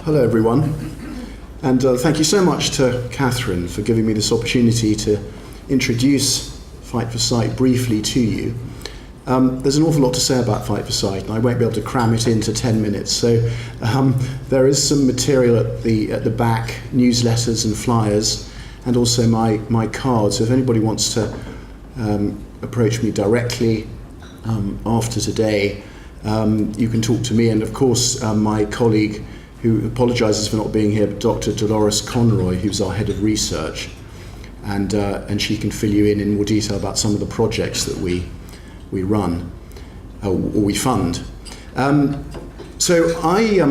Hello everyone, and thank you so much to Catherine for giving me this opportunity to introduce Fight for Sight briefly to you. There's an awful lot to say about Fight for Sight, and I won't be able to cram it into 10 minutes, so there is some material at the back, newsletters and flyers, and also my card, so if anybody wants to approach me directly after today, you can talk to me, and of course my colleague, who apologises for not being here, but Dr. Dolores Conroy, who's our head of research, and she can fill you in more detail about some of the projects that we run or we fund. So I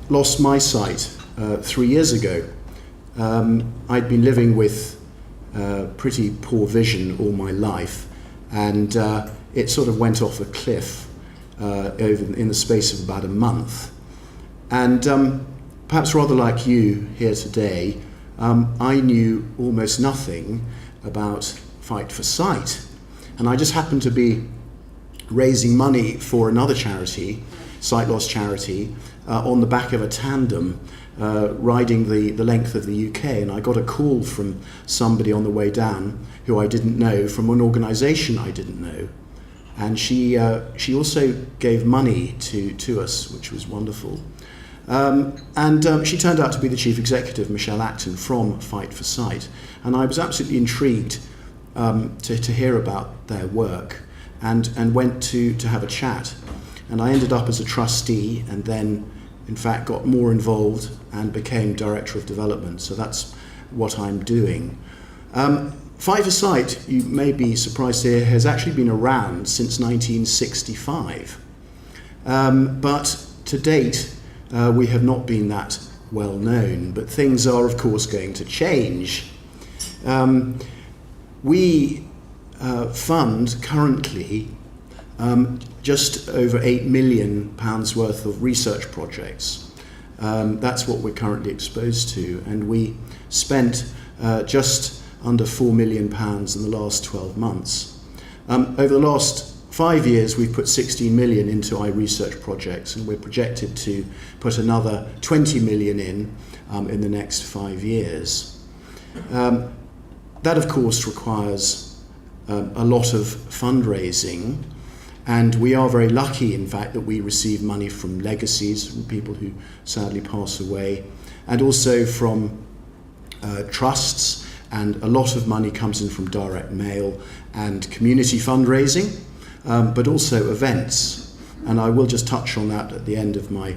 lost my sight 3 years ago. I'd been living with pretty poor vision all my life, and it sort of went off a cliff in the space of about a month. And perhaps rather like you here today, I knew almost nothing about Fight for Sight. And I just happened to be raising money for another charity, sight loss charity, on the back of a tandem, riding the length of the UK. And I got a call from somebody on the way down who I didn't know, from an organisation I didn't know. And she also gave money to us, which was wonderful. And she turned out to be the chief executive, Michelle Acton, from Fight for Sight. And I was absolutely intrigued to hear about their work, and went to have a chat. And I ended up as a trustee, and then, in fact, got more involved and became director of development. So that's what I'm doing. Fight for Sight, you may be surprised to hear, has actually been around since 1965. But to date, we have not been that well known, but things are, of course, going to change. We fund currently just over £8 million worth of research projects. That's what we're currently exposed to, and we spent just under £4 million in the last 12 months. Over the last 5 years, we've put 16 million into eye research projects, and we're projected to put another 20 million in the next 5 years. That, of course, requires a lot of fundraising, and we are very lucky, in fact, that we receive money from legacies, from people who sadly pass away, and also from trusts, and a lot of money comes in from direct mail and community fundraising. But also events, and I will just touch on that at the end of my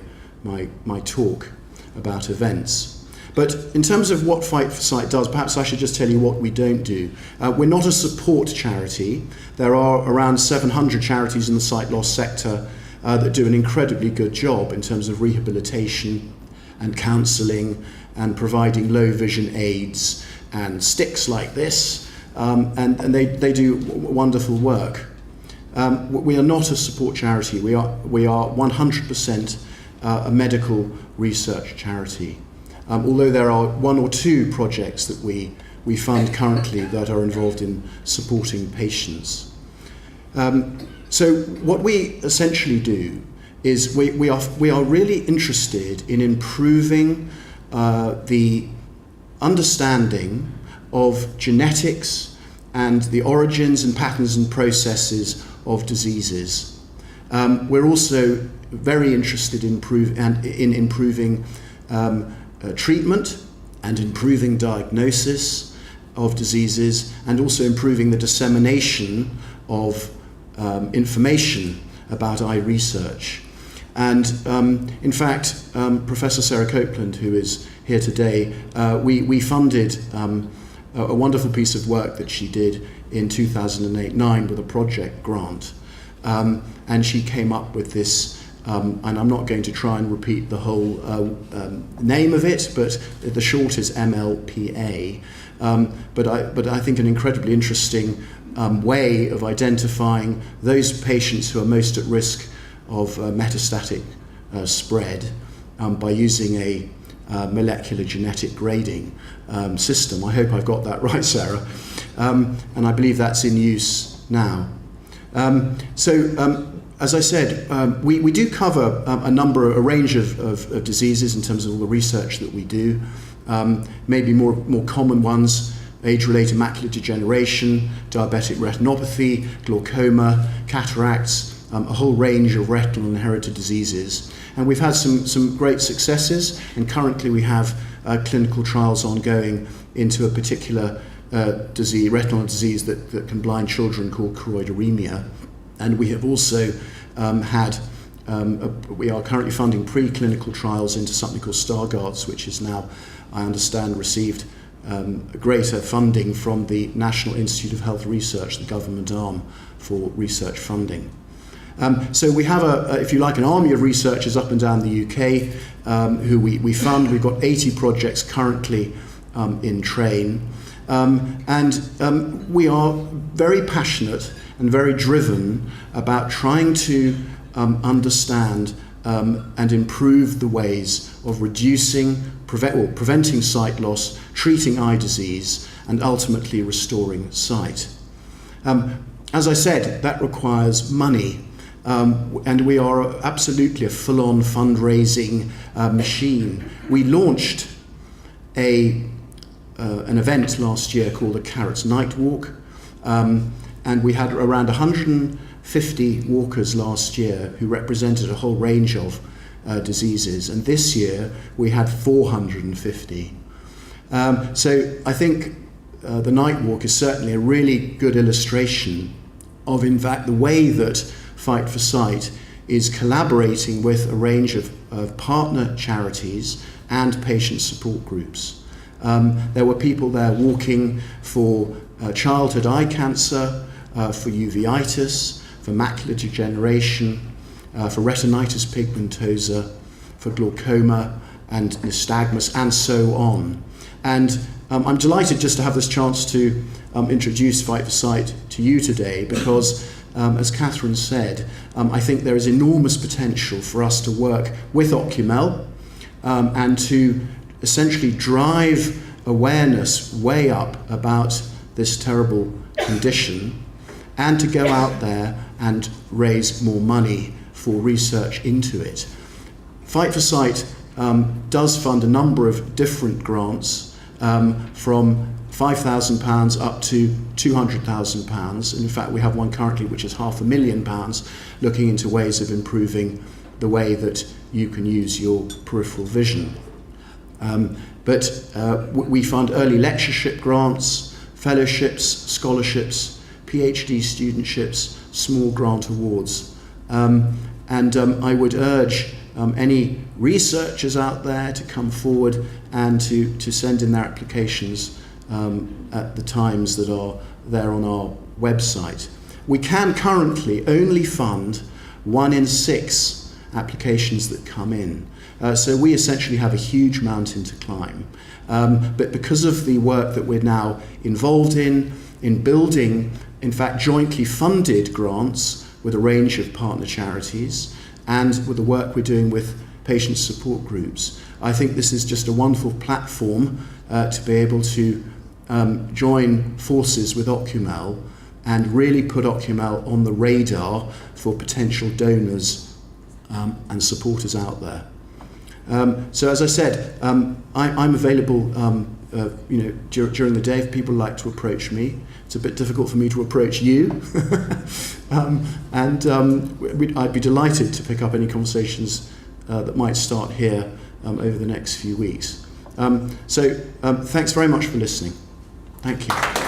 talk about events. But in terms of what Fight for Sight does, perhaps I should just tell you what we don't do. We're not a support charity. There are around 700 charities in the sight loss sector that do an incredibly good job in terms of rehabilitation and counselling and providing low vision aids and sticks like this, and they do wonderful work. We are not a support charity. We are 100% a medical research charity. Although there are 1 or 2 projects that we fund currently that are involved in supporting patients. So what we essentially do is we are really interested in improving the understanding of genetics and the origins and patterns and processes of diseases. We're also very interested in improving treatment and improving diagnosis of diseases, and also improving the dissemination of information about eye research. And in fact, Professor Sarah Copeland, who is here today, we funded a wonderful piece of work that she did in 2008-9 with a project grant, and she came up with this, and I'm not going to try and repeat the whole name of it, but the short is MLPA, but I think an incredibly interesting way of identifying those patients who are most at risk of metastatic spread by using a molecular genetic grading system. I hope I've got that right, Sarah. And I believe that's in use now. So as I said, we do cover a range of diseases in terms of all the research that we do. Maybe more common ones: age-related macular degeneration, diabetic retinopathy, glaucoma, cataracts, a whole range of retinal inherited diseases. And we've had some great successes, and currently we have clinical trials ongoing into a particular disease, retinal disease that can blind children, called choroideremia. And we have also we are currently funding preclinical trials into something called Stargardt's, which is now, I understand, received greater funding from the National Institute of Health Research, the government arm for research funding. So we have, if you like, an army of researchers up and down the UK who we fund. We've got 80 projects currently in train. And we are very passionate and very driven about trying to understand and improve the ways of reducing, preventing sight loss, treating eye disease, and ultimately restoring sight. As I said, that requires money. And we are absolutely a full-on fundraising machine. We launched an event last year called the Carrots Night Walk, and we had around 150 walkers last year who represented a whole range of diseases, and this year we had 450. So I think the Night Walk is certainly a really good illustration of, in fact, the way that Fight for Sight is collaborating with a range of partner charities and patient support groups. There were people there walking for childhood eye cancer, for uveitis, for macular degeneration, for retinitis pigmentosa, for glaucoma and nystagmus, and so on. And I'm delighted just to have this chance to introduce Fight for Sight to you today, because as Catherine said, I think there is enormous potential for us to work with OcuMel and to essentially drive awareness way up about this terrible condition, and to go out there and raise more money for research into it. Fight for Sight does fund a number of different grants, from £5,000 up to £200,000. In fact, we have one currently which is £500,000, looking into ways of improving the way that you can use your peripheral vision. But we fund early lectureship grants, fellowships, scholarships, PhD studentships, small grant awards. And I would urge any researchers out there to come forward and to send in their applications at the times that are there on our website. We can currently only fund 1 in 6 applications that come in. So we essentially have a huge mountain to climb. But because of the work that we're now involved in building, in fact, jointly funded grants with a range of partner charities, and with the work we're doing with patient support groups, I think this is just a wonderful platform to be able to join forces with OcuMel and really put OcuMel on the radar for potential donors and supporters out there. So as I said, I'm available during the day if people like to approach me. It's a bit difficult for me to approach you. I'd be delighted to pick up any conversations that might start here over the next few weeks. So thanks very much for listening. Thank you.